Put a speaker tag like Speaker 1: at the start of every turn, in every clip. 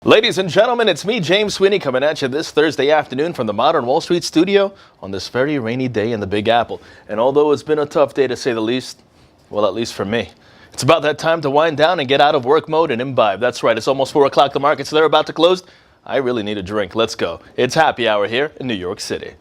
Speaker 1: Ladies and gentlemen, it's me, James Sweeney, coming at you this Thursday afternoon from the Modern Wall Street studio on this very rainy day in the Big Apple. And although it's been a tough day to say the least, well, at least for me, it's about that time to wind down and get out of work mode and imbibe. That's right, it's almost 4 o'clock. The markets, they're about to close. I really need a drink. Let's go. It's happy hour here in New York City.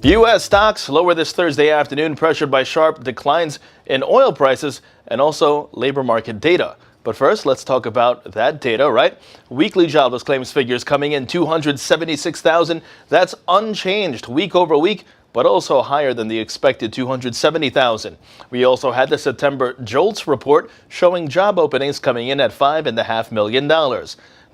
Speaker 1: U.S. stocks lower this Thursday afternoon, pressured by sharp declines in oil prices and also labor market data. But first, let's talk about that data, right? Weekly jobless claims figures coming in 276,000. That's unchanged week over week, but also higher than the expected 270,000. We also had the September JOLTS report showing job openings coming in at $5.5 million.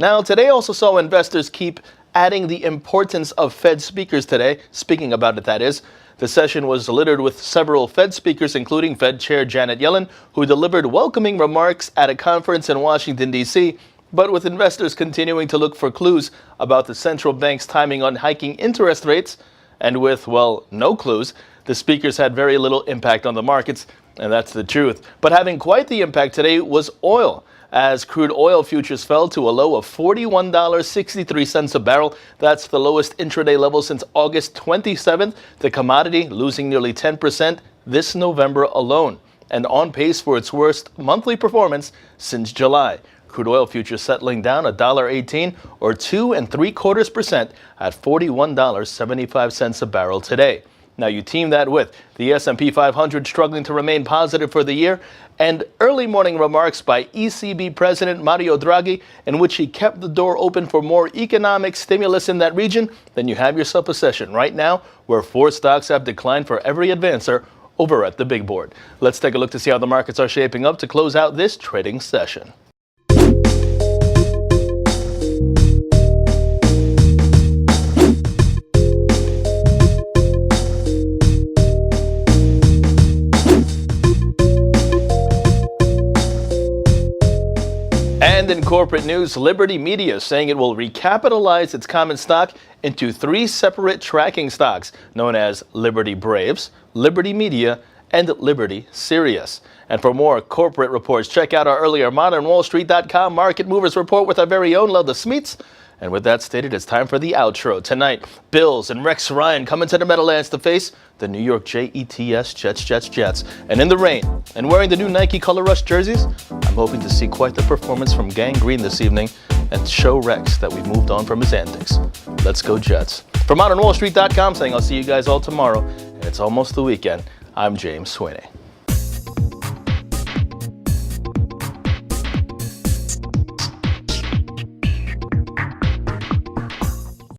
Speaker 1: Now, today also saw investors keep adding the importance of Fed speakers today. Speaking about it, that is. The session was littered with several Fed speakers, including Fed Chair Janet Yellen, who delivered welcoming remarks at a conference in Washington, D.C., but with investors continuing to look for clues about the central bank's timing on hiking interest rates, and with, well, no clues, the speakers had very little impact on the markets, and that's the truth. But having quite the impact today was oil, as crude oil futures fell to a low of $41.63 a barrel. That's the lowest intraday level since August 27th. The commodity losing nearly 10% this November alone, and on pace for its worst monthly performance since July. Crude oil futures settling down $1.18 or 2.75% at $41.75 a barrel today. Now you team that with the S&P 500 struggling to remain positive for the year, and early morning remarks by ECB President Mario Draghi in which he kept the door open for more economic stimulus in that region, then you have yourself a session right now where 4 stocks have declined for every advancer over at the big board. Let's take a look to see how the markets are shaping up to close out this trading session. And in corporate news, Liberty Media saying it will recapitalize its common stock into 3 separate tracking stocks known as Liberty Braves, Liberty Media, and Liberty Sirius. And for more corporate reports, check out our earlier ModernWallStreet.com Market Movers report with our very own Love the Smeets. And with that stated, it's time for the outro. Tonight, Bills and Rex Ryan coming to the Meadowlands to face the New York Jets. And in the rain, and wearing the new Nike Color Rush jerseys, I'm hoping to see quite the performance from Gang Green this evening and show Rex that we've moved on from his antics. Let's go Jets. For ModernWallStreet.com saying I'll see you guys all tomorrow, and it's almost the weekend, I'm James Sweeney.